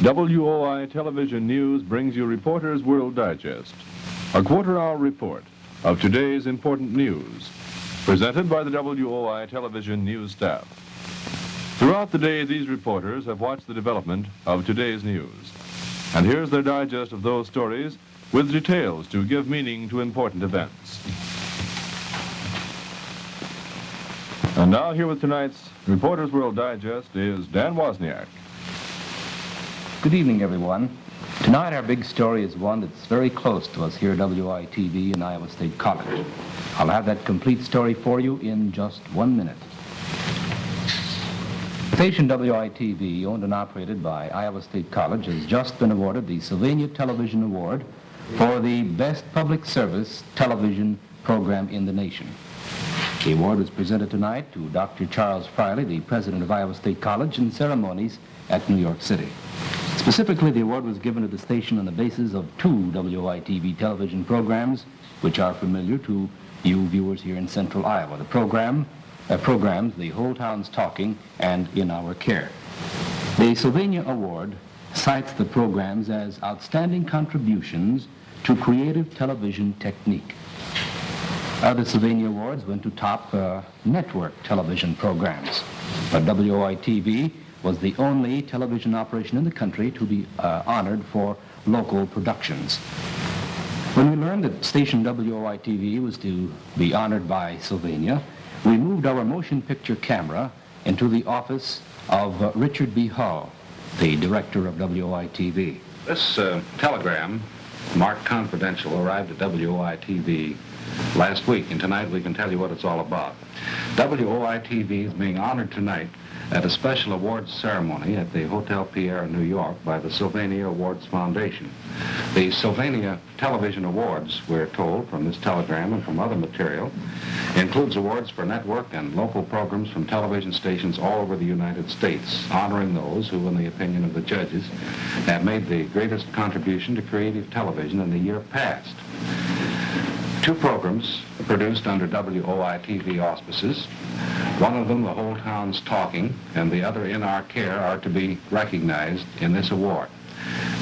WOI Television News brings you Reporter's World Digest, a quarter-hour report of today's important news, presented by the WOI Television News staff. Throughout the day, these reporters have watched the development of today's news. And here's their digest of those stories with details to give meaning to important events. And now here with tonight's Reporter's World Digest is Dan Wozniak. Good evening, everyone. Tonight our big story is one that's very close to us here at WOI-TV in Iowa State College. I'll have that complete story for you in just 1 minute. Station WOI-TV, owned and operated by Iowa State College, has just been awarded the Sylvania Television Award for the best public service television program in the nation. The award was presented tonight to Dr. Charles Friley, the president of Iowa State College, in ceremonies at New York City. Specifically, the award was given to the station on the basis of 2 WOI-TV television programs, which are familiar to you viewers here in central Iowa. The programs, The Whole Town's Talking and In Our Care. The Sylvania Award cites the programs as outstanding contributions to creative television technique. Other Sylvania Awards went to top network television programs, but WOI-TV was the only television operation in the country to be honored for local productions. When we learned that station WOI-TV was to be honored by Sylvania, we moved our motion picture camera into the office of Richard B. Hall, the director of WOI-TV. This telegram, marked confidential, arrived at WOI-TV last week, and tonight we can tell you what it's all about. WOI-TV is being honored tonight at a special awards ceremony at the Hotel Pierre in New York by the Sylvania Awards Foundation. The Sylvania Television Awards, we're told from this telegram and from other material, includes awards for network and local programs from television stations all over the United States, honoring those who, in the opinion of the judges, have made the greatest contribution to creative television in the year past. 2 programs produced under WOI-TV auspices, one of them, The Whole Town's Talking, and the other, In Our Care, are to be recognized in this award.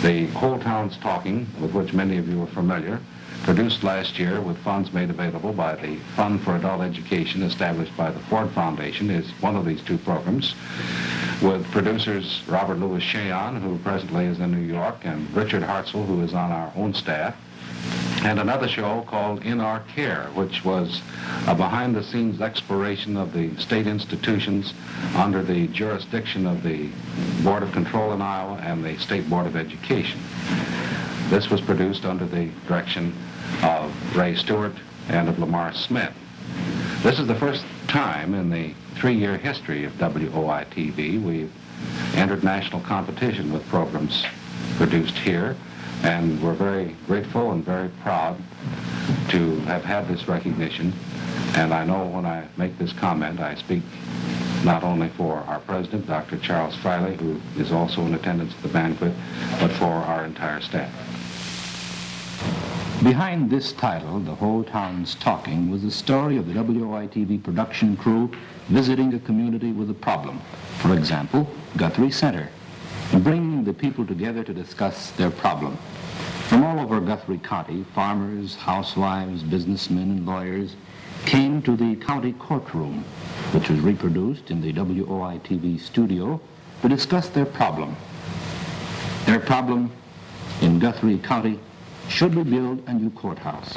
The Whole Town's Talking, with which many of you are familiar, produced last year with funds made available by the Fund for Adult Education established by the Ford Foundation, is one of these 2 programs, with producers Robert Louis Cheon, who presently is in New York, and Richard Hartzell, who is on our own staff, and another show called In Our Care, which was a behind-the-scenes exploration of the state institutions under the jurisdiction of the Board of Control in Iowa and the State Board of Education. This was produced under the direction of Ray Stewart and of LaMar Smith. This is the first time in the 3-year history of WOI-TV we've entered national competition with programs produced here, and we're very grateful and very proud to have had this recognition. And I know when I make this comment, I speak not only for our president, Dr. Charles Friley, who is also in attendance at the banquet, but for our entire staff. Behind this title, The Whole Town's Talking, was the story of the WOI-TV production crew visiting a community with a problem. For example, Guthrie Center, and bringing the people together to discuss their problem. From all over Guthrie County, farmers, housewives, businessmen, and lawyers came to the county courtroom, which was reproduced in the WOI-TV studio, to discuss their problem. Their problem in Guthrie County: should we build a new courthouse?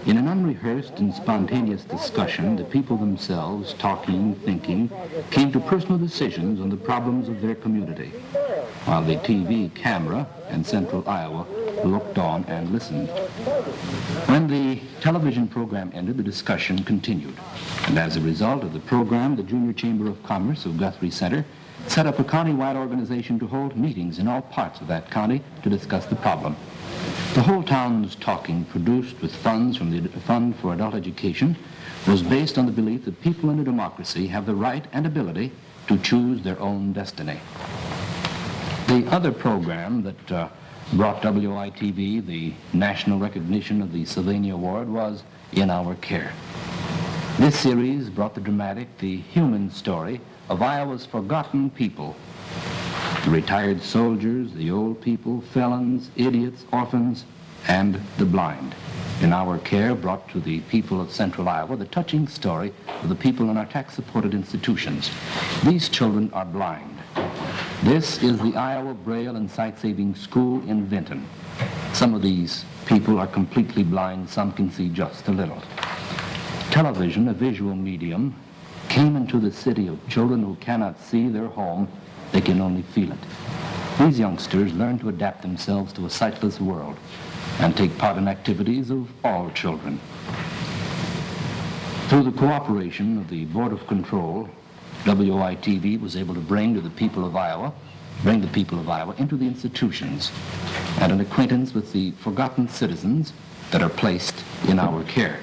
In an unrehearsed and spontaneous discussion, the people themselves, talking, thinking, came to personal decisions on the problems of their community, while the TV camera and Central Iowa looked on and listened. When the television program ended, the discussion continued. And as a result of the program, the Junior Chamber of Commerce of Guthrie Center set up a county-wide organization to hold meetings in all parts of that county to discuss the problem. The Whole Town's Talking, produced with funds from the Fund for Adult Education, was based on the belief that people in a democracy have the right and ability to choose their own destiny. The other program that brought WOI-TV the national recognition of the Sylvania Award was In Our Care. This series brought the dramatic, the human story of Iowa's forgotten people the retired soldiers, the old people, felons, idiots, orphans, and the blind. In our care, brought to the people of Central Iowa the touching story of the people in our tax-supported institutions. These children are blind. This is the Iowa Braille and Sight-Saving School in Vinton. Some of these people are completely blind, some can see just a little. Television, a visual medium, came into the city of children who cannot see their home, they can only feel it. These youngsters learn to adapt themselves to a sightless world and take part in activities of all children. Through the cooperation of the Board of Control, WOI-TV was able to bring the people of Iowa into the institutions and an acquaintance with the forgotten citizens that are placed in our care.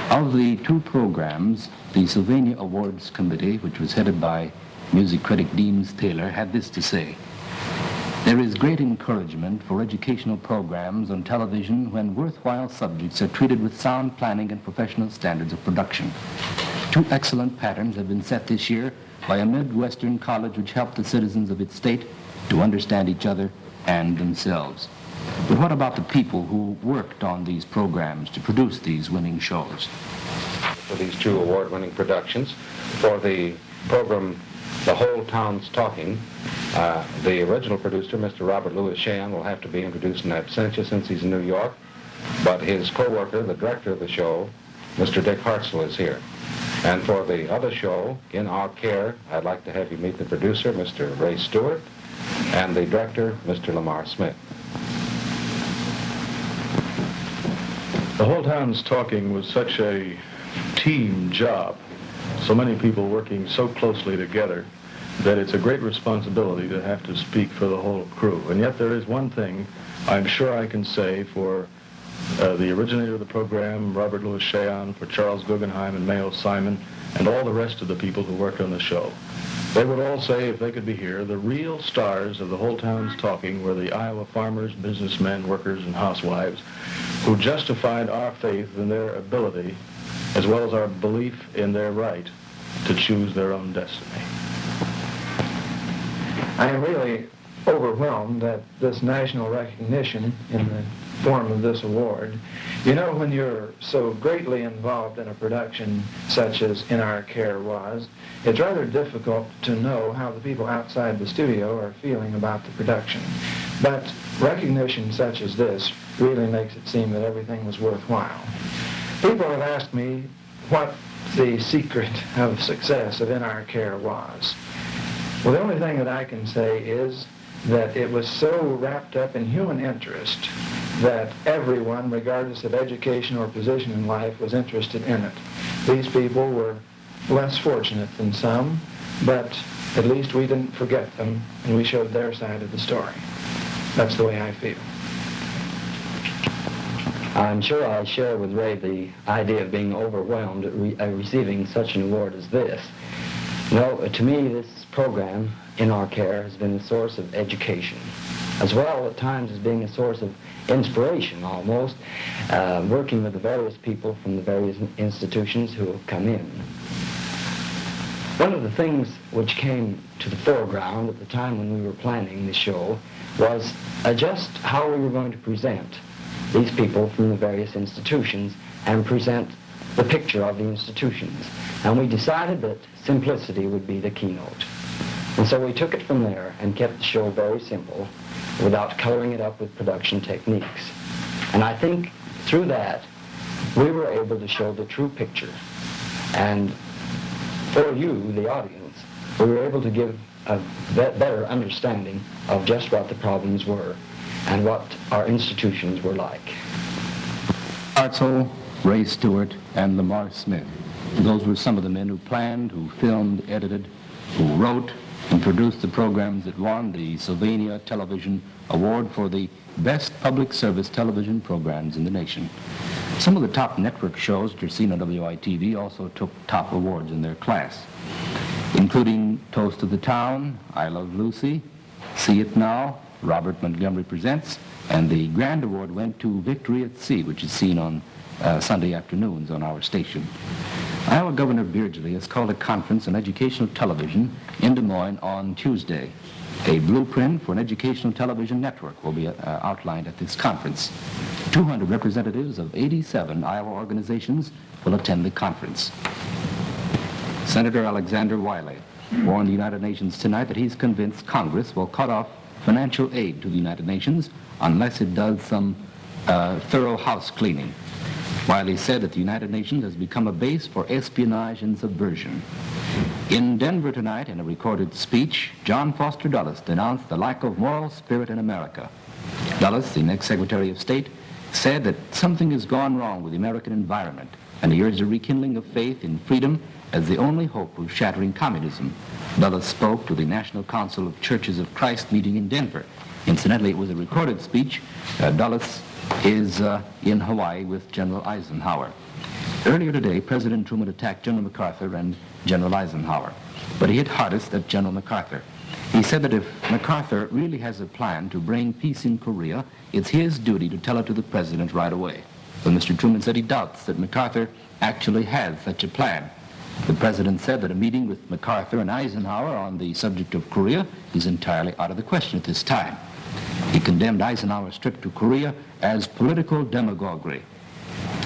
Of the two programs, the Sylvania Awards Committee, which was headed by music critic Deems Taylor, had this to say: "There is great encouragement for educational programs on television when worthwhile subjects are treated with sound planning and professional standards of production. Two excellent patterns have been set this year by a Midwestern college which helped the citizens of its state to understand each other and themselves." But what about the people who worked on these programs to produce these winning shows? For these two award-winning productions, for the program The Whole Town's Talking, the original producer, Mr. Robert Louis Sheehan, will have to be introduced in absentia since he's in New York, but his co-worker, the director of the show, Mr. Dick Hartzell, is here. And for the other show, In Our Care, I'd like to have you meet the producer, Mr. Ray Stewart, and the director, Mr. LaMar Smith. The Whole Town's Talking was such a team job, so many people working so closely together, that it's a great responsibility to have to speak for the whole crew. And yet there is one thing I'm sure I can say for the originator of the program, Robert Louis Sheehan, for Charles Guggenheim and Mayo Simon, and all the rest of the people who worked on the show. They would all say, if they could be here, the real stars of The Whole Town's Talking were the Iowa farmers, businessmen, workers, and housewives who justified our faith in their ability, as well as our belief in their right to choose their own destiny. I am really overwhelmed at this national recognition in the form of this award. You know, when you're so greatly involved in a production such as In Our Care was, it's rather difficult to know how the people outside the studio are feeling about the production. But recognition such as this really makes it seem that everything was worthwhile. People have asked me what the secret of success of In Our Care was. Well, the only thing that I can say is that it was so wrapped up in human interest that everyone, regardless of education or position in life, was interested in it. These people were less fortunate than some, but at least we didn't forget them, and we showed their side of the story. That's the way I feel. I'm sure I share with Ray the idea of being overwhelmed at receiving such an award as this. You know, to me, this program, In Our Care, has been a source of education, as well at times as being a source of inspiration almost, working with the various people from the various institutions who have come in. One of the things which came to the foreground at the time when we were planning the show was just how we were going to present these people from the various institutions and present the picture of the institutions. And we decided that simplicity would be the keynote. And so we took it from there and kept the show very simple without coloring it up with production techniques. And I think through that, we were able to show the true picture. And for you, the audience, we were able to give a better understanding of just what the problems were and what our institutions were like. Hartzell, Ray Stewart, and LaMar Smith. Those were some of the men who planned, who filmed, edited, who wrote, and produced the programs that won the Sylvania Television Award for the best public service television programs in the nation. Some of the top network shows that are seen on WOI-TV also took top awards in their class, including Toast of the Town, I Love Lucy, See It Now, Robert Montgomery Presents, and the grand award went to Victory at Sea, which is seen on Sunday afternoons on our station. Iowa Governor Beardsley has called a conference on educational television in Des Moines on Tuesday. A blueprint for an educational television network will be outlined at this conference. 200 representatives of 87 Iowa organizations will attend the conference. Senator Alexander Wiley warned the United Nations tonight that he's convinced Congress will cut off financial aid to the United Nations unless it does some thorough house cleaning. Wiley said that the United Nations has become a base for espionage and subversion. In Denver tonight, in a recorded speech, John Foster Dulles denounced the lack of moral spirit in America. Dulles, the next Secretary of State, said that something has gone wrong with the American environment, and he urged a rekindling of faith in freedom as the only hope of shattering communism. Dulles spoke to the National Council of Churches of Christ meeting in Denver. Incidentally, it was a recorded speech. Dulles is in Hawaii with General Eisenhower. Earlier today, President Truman attacked General MacArthur and General Eisenhower, but he hit hardest at General MacArthur. He said that if MacArthur really has a plan to bring peace in Korea, it's his duty to tell it to the president right away. But Mr. Truman said he doubts that MacArthur actually has such a plan. The president said that a meeting with MacArthur and Eisenhower on the subject of Korea is entirely out of the question at this time. He condemned Eisenhower's trip to Korea as political demagoguery.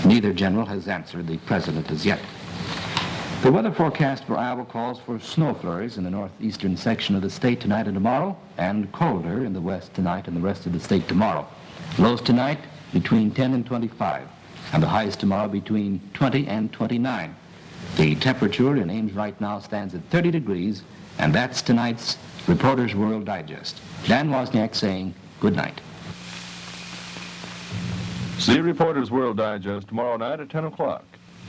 Neither general has answered the president as yet. The weather forecast for Iowa calls for snow flurries in the northeastern section of the state tonight and tomorrow, and colder in the west tonight and the rest of the state tomorrow. Lows tonight between 10 and 25, and the highs tomorrow between 20 and 29. The temperature in Ames right now stands at 30 degrees, and that's tonight's Reporter's World Digest. Dan Wozniak saying good night. See Reporter's World Digest tomorrow night at 10 o'clock.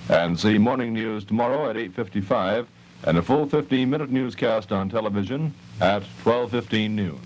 And see Morning News tomorrow at 8:55 and a full 15-minute newscast on television at 12:15 noon.